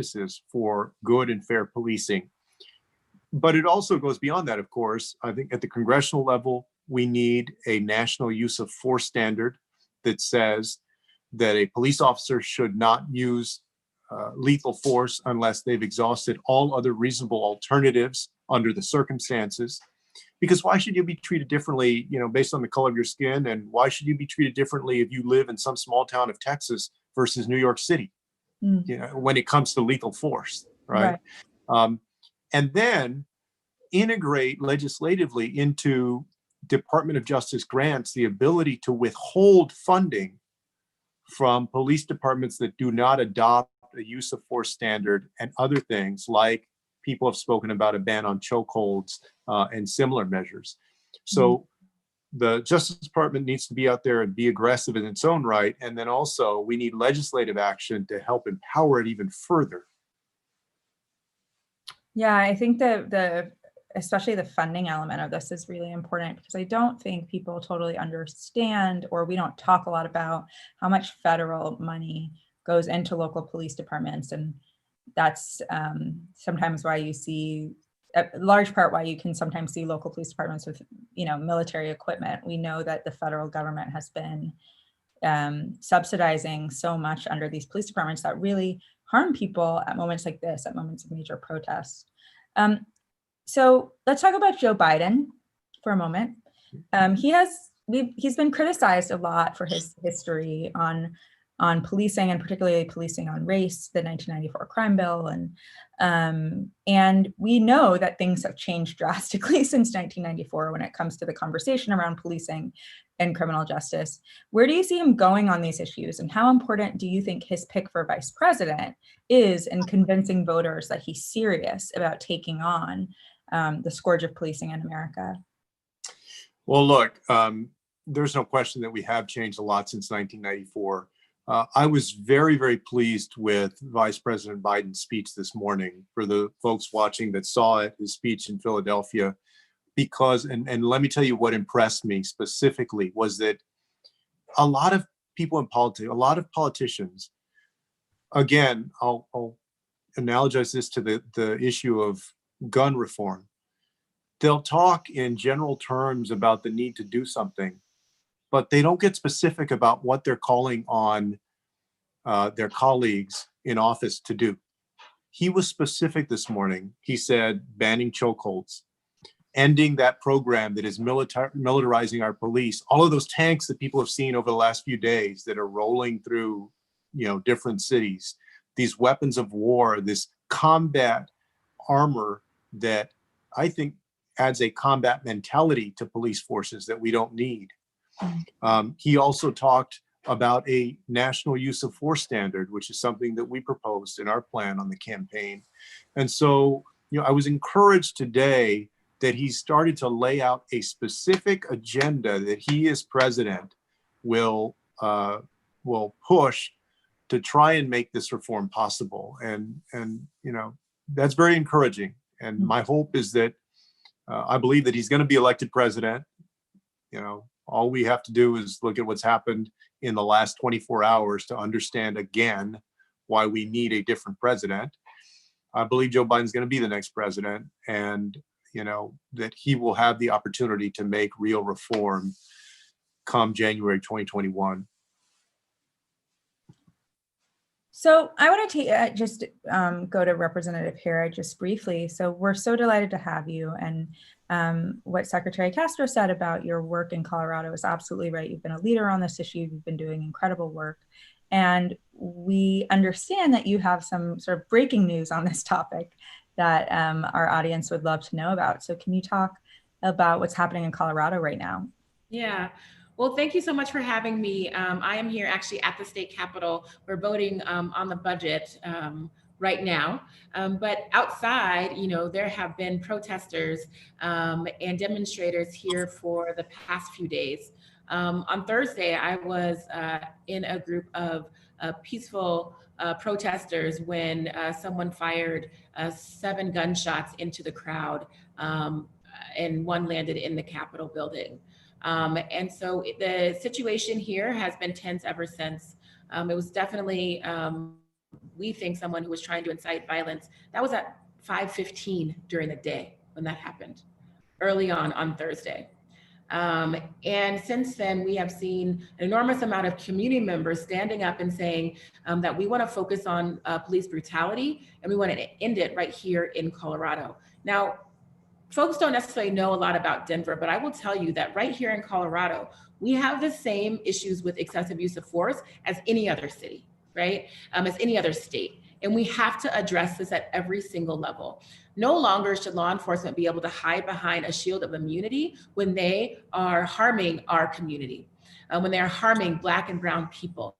practices for good and fair policing. But it also goes beyond that, of course. I think at the congressional level, we need a national use of force standard that says that a police officer should not use lethal force unless they've exhausted all other reasonable alternatives under the circumstances. Because why should you be treated differently, based on the color of your skin? And why should you be treated differently if you live in some small town of Texas versus New York City, when it comes to lethal force, right? And then integrate legislatively into Department of Justice grants the ability to withhold funding from police departments that do not adopt a use of force standard and other things, like people have spoken about a ban on chokeholds and similar measures. So the Justice Department needs to be out there and be aggressive in its own right. And then also we need legislative action to help empower it even further. Yeah, I think that especially the funding element of this is really important, because I don't think people totally understand, or we don't talk a lot about how much federal money goes into local police departments. And that's sometimes why you see, a large part why you can sometimes see local police departments with, military equipment. We know that the federal government has been subsidizing so much under these police departments that really harm people at moments like this, at moments of major protests. So let's talk about Joe Biden for a moment. He's been criticized a lot for his history on policing, and particularly policing on race, the 1994 crime bill. And we know that things have changed drastically since 1994 when it comes to the conversation around policing and criminal justice. Where do you see him going on these issues? And how important do you think his pick for vice president is in convincing voters that he's serious about taking on the scourge of policing in America? Well, look, there's no question that we have changed a lot since 1994. I was very, very pleased with Vice President Biden's speech this morning. For the folks watching that saw it, his speech in Philadelphia, because, and let me tell you what impressed me specifically, was that a lot of people in politics, a lot of politicians, again, I'll analogize this to the issue of gun reform. They'll talk in general terms about the need to do something, but they don't get specific about what they're calling on their colleagues in office to do. He was specific this morning. He said banning chokeholds, ending that program that is militarizing our police. All of those tanks that people have seen over the last few days that are rolling through, different cities, these weapons of war, this combat armor that I think adds a combat mentality to police forces that we don't need. He also talked about a national use of force standard, which is something that we proposed in our plan on the campaign. And so, I was encouraged today that he started to lay out a specific agenda that he as president will push to try and make this reform possible. And that's very encouraging. And my hope is that I believe that he's going to be elected president. All we have to do is look at what's happened in the last 24 hours to understand again why we need a different president. I believe Joe Biden's going to be the next president, and that he will have the opportunity to make real reform come January 2021. So I want to just go to Representative Hera just briefly. So we're so delighted to have you. And what Secretary Castro said about your work in Colorado is absolutely right. You've been a leader on this issue. You've been doing incredible work. And we understand that you have some sort of breaking news on this topic that our audience would love to know about. So can you talk about what's happening in Colorado right now? Yeah. Well, thank you so much for having me. I am here actually at the state capitol. We're voting on the budget right now. But outside, there have been protesters and demonstrators here for the past few days. On Thursday, I was in a group of peaceful protesters when someone fired 7 gunshots into the crowd, and one landed in the Capitol building. And so the situation here has been tense ever since. It was definitely we think someone who was trying to incite violence. That was at 5:15 during the day when that happened, early on Thursday. And since then, we have seen an enormous amount of community members standing up and saying that we want to focus on police brutality and we want to end it right here in Colorado. Now, folks don't necessarily know a lot about Denver, but I will tell you that right here in Colorado, we have the same issues with excessive use of force as any other city, right? As any other state. And we have to address this at every single level. No longer should law enforcement be able to hide behind a shield of immunity when they are harming our community, when they are harming Black and brown people,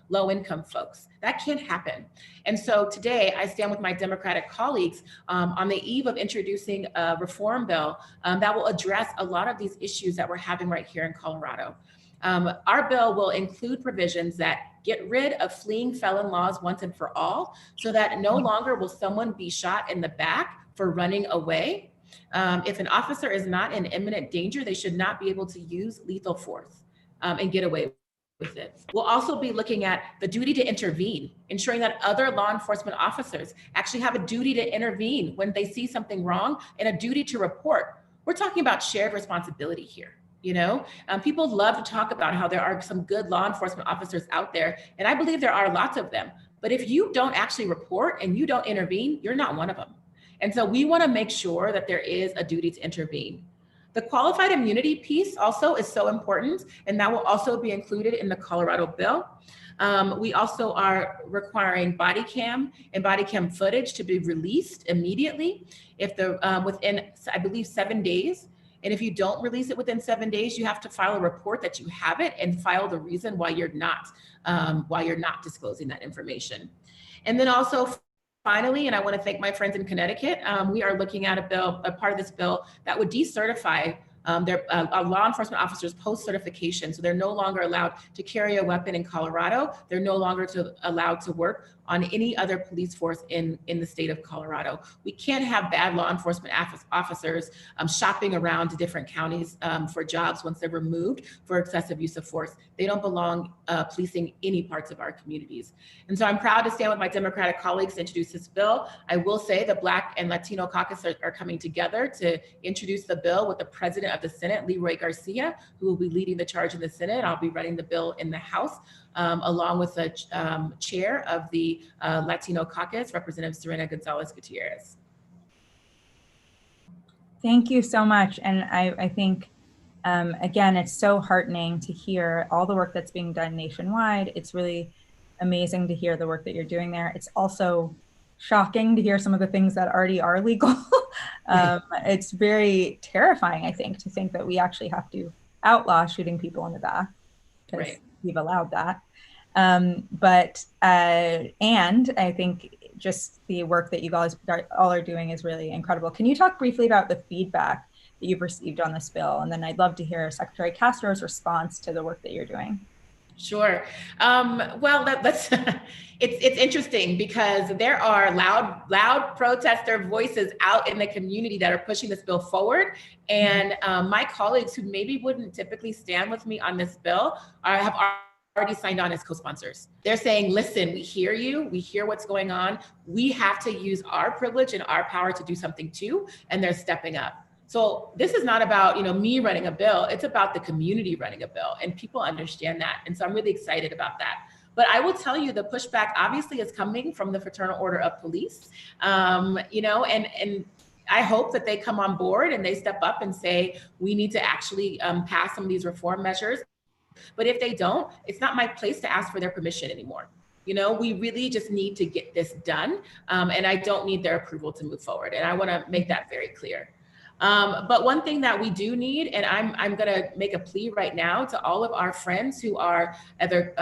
low-income folks. That can't happen. And so today I stand with my Democratic colleagues on the eve of introducing a reform bill that will address a lot of these issues that we're having right here in Colorado. Our bill will include provisions that get rid of fleeing felon laws once and for all, so that no longer will someone be shot in the back for running away. If an officer is not in imminent danger, they should not be able to use lethal force and get away with it. We'll also be looking at the duty to intervene, ensuring that other law enforcement officers actually have a duty to intervene when they see something wrong and a duty to report. We're talking about shared responsibility here. You know, people love to talk about how there are some good law enforcement officers out there, and I believe there are lots of them. But if you don't actually report and you don't intervene, you're not one of them. And so we want to make sure that there is a duty to intervene. The qualified immunity piece also is so important, and that will also be included in the Colorado bill. We also are requiring body cam and body cam footage to be released immediately if within, I believe, 7 days. And if you don't release it within 7 days, you have to file a report that you have it and file the reason why you're not disclosing that information. And then also, finally, and I want to thank my friends in Connecticut, we are looking at a part of this bill that would decertify their law enforcement officers post-certification. So they're no longer allowed to carry a weapon in Colorado. They're no longer allowed to work on any other police force in the state of Colorado. We can't have bad law enforcement officers shopping around to different counties for jobs once they're removed for excessive use of force. They don't belong policing any parts of our communities. And so I'm proud to stand with my Democratic colleagues to introduce this bill. I will say the Black and Latino caucus are coming together to introduce the bill with the president of the Senate, Leroy Garcia, who will be leading the charge in the Senate. I'll be running the bill in the House. Along with the chair of the Latino caucus, Representative Serena Gonzalez Gutierrez. Thank you so much. And I think, again, it's so heartening to hear all the work that's being done nationwide. It's really amazing to hear the work that you're doing there. It's also shocking to hear some of the things that already are legal. It's very terrifying, I think, to think that we actually have to outlaw shooting people in the back because we've allowed that. And I think just the work that you guys all are doing is really incredible. Can you talk briefly about the feedback that you've received on this bill? And then I'd love to hear Secretary Castro's response to the work that you're doing. Sure. Well, it's interesting because there are loud protester voices out in the community that are pushing this bill forward. And my colleagues who maybe wouldn't typically stand with me on this bill have already signed on as co-sponsors. They're saying, listen, we hear you, we hear what's going on. We have to use our privilege and our power to do something too. And they're stepping up. So this is not about, me running a bill. It's about the community running a bill, and people understand that. And so I'm really excited about that. But I will tell you, the pushback obviously is coming from the Fraternal Order of Police, and I hope that they come on board and they step up and say, we need to actually pass some of these reform measures. But if they don't, it's not my place to ask for their permission anymore. We really just need to get this done. And I don't need their approval to move forward. And I want to make that very clear. But one thing that we do need, and I'm going to make a plea right now to all of our friends who are either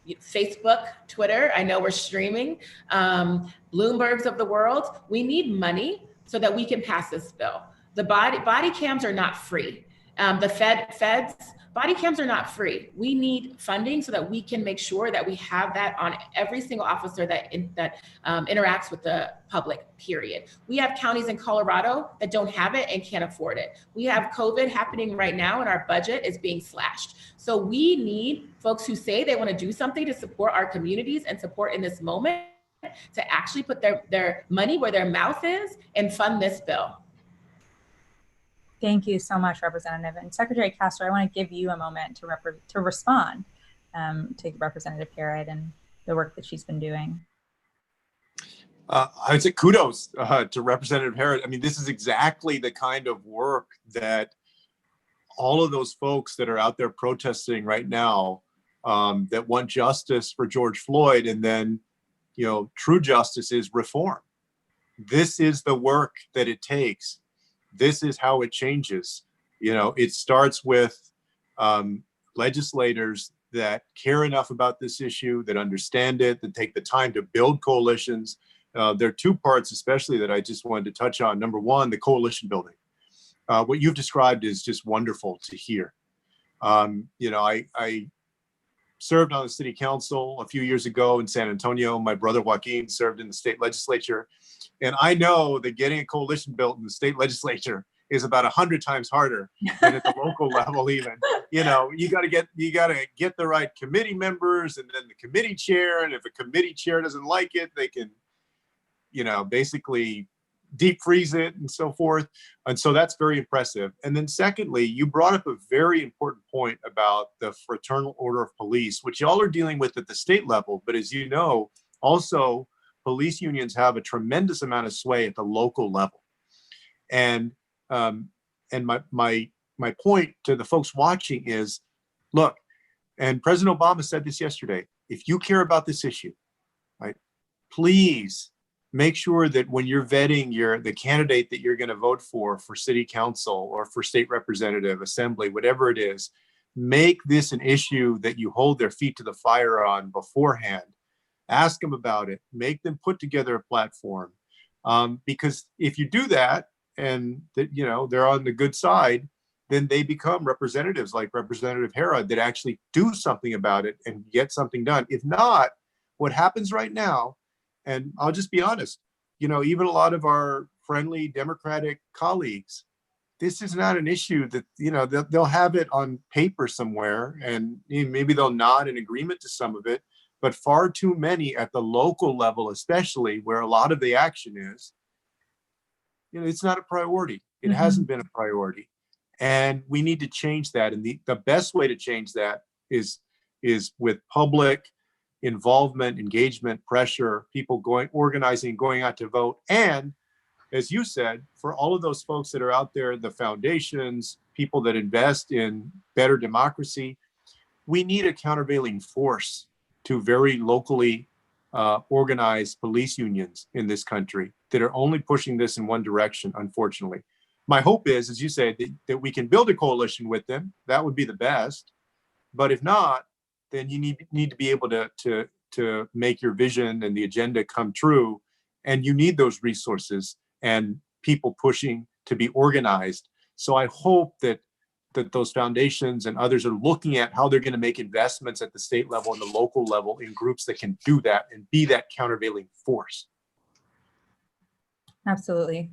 Facebook, Twitter, I know we're streaming, Bloomberg's of the world, we need money so that we can pass this bill. The body cams are not free. The feds, body cams are not free. We need funding so that we can make sure that we have that on every single officer that interacts with the public, period. We have counties in Colorado that don't have it and can't afford it. We have COVID happening right now and our budget is being slashed. So we need folks who say they want to do something to support our communities and support in this moment to actually put their money where their mouth is and fund this bill. Thank you so much, Representative. And Secretary Castro, I want to give you a moment to respond to Representative Herod and the work that she's been doing. I would say kudos to Representative Herod. I mean, this is exactly the kind of work that all of those folks that are out there protesting right now that want justice for George Floyd, and then, you know, true justice is reform. This is the work that it takes. This is how it changes. You know, it starts with legislators that care enough about this issue, that understand it, that take the time to build coalitions. There are two parts, especially, that I just wanted to touch on. Number one, the coalition building. What you've described is just wonderful to hear. You know, I served on the city council a few years ago in San Antonio. My brother Joaquin served in the state legislature. And I know that getting a coalition built in the state legislature is about 100 times harder than at the local level even. You know, you gotta get the right committee members, and then the committee chair. And if a committee chair doesn't like it, they can, you know, basically deep freeze it and so forth. And so that's very impressive. And then secondly, you brought up a very important point about the Fraternal Order of Police, which y'all are dealing with at the state level. But as you know, also police unions have a tremendous amount of sway at the local level. And my point to the folks watching is, look, and President Obama said this yesterday, if you care about this issue, right, please make sure that when you're vetting the candidate that you're going to vote for city council or for state representative, assembly, whatever it is, make this an issue that you hold their feet to the fire on beforehand. Ask them about it, make them put together a platform. Because if you do that, and that, you know, they're on the good side, then they become representatives like Representative Herod that actually do something about it and get something done. If not, what happens right now, and I'll just be honest, you know, even a lot of our friendly Democratic colleagues, this is not an issue that, you know, they'll have it on paper somewhere, and maybe they'll nod in agreement to some of it, but far too many at the local level, especially where a lot of the action is, you know, it's not a priority. It hasn't been a priority. And we need to change that. And the best way to change that is with public involvement, engagement, pressure, people organizing, going out to vote. And as you said, for all of those folks that are out there, the foundations, people that invest in better democracy, we need a countervailing force to very locally organized police unions in this country that are only pushing this in one direction, unfortunately. My hope is, as you say, that we can build a coalition with them. That would be the best. But if not, then you need to be able to make your vision and the agenda come true. And you need those resources and people pushing to be organized. So I hope that those foundations and others are looking at how they're going to make investments at the state level and the local level in groups that can do that and be that countervailing force. Absolutely.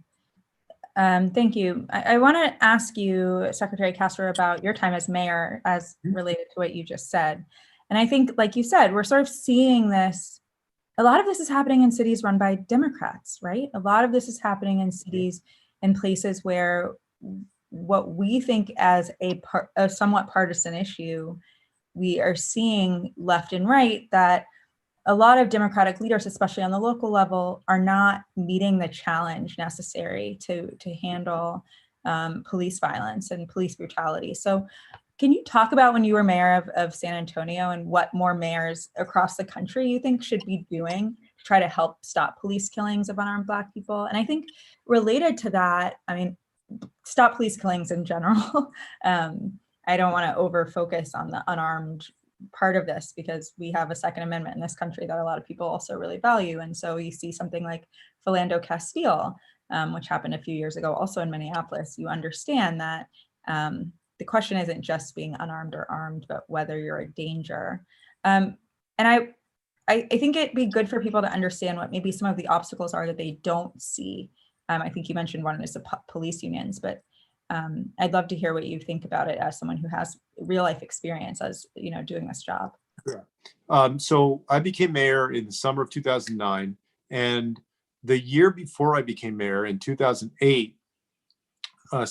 Thank you. I want to ask you, Secretary Castro, about your time as mayor as related to what you just said. And I think, like you said, we're sort of seeing this. A lot of this is happening in cities run by Democrats, right? A lot of this is happening in cities and places where what we think as a somewhat partisan issue, we are seeing left and right that a lot of Democratic leaders, especially on the local level, are not meeting the challenge necessary to handle police violence and police brutality. So can you talk about when you were mayor of San Antonio and what more mayors across the country you think should be doing to try to help stop police killings of unarmed Black people? And I think related to that, I mean, stop police killings in general. I don't want to over focus on the unarmed part of this because we have a Second Amendment in this country that a lot of people also really value. And so you see something like Philando Castile, which happened a few years ago also in Minneapolis, you understand that the question isn't just being unarmed or armed, but whether you're a danger. And I think it'd be good for people to understand what maybe some of the obstacles are that they don't see. I think you mentioned one is the police unions, but I'd love to hear what you think about it as someone who has real life experience as, you know, doing this job. So I became mayor in the summer of 2009, and the year before I became mayor in 2008, San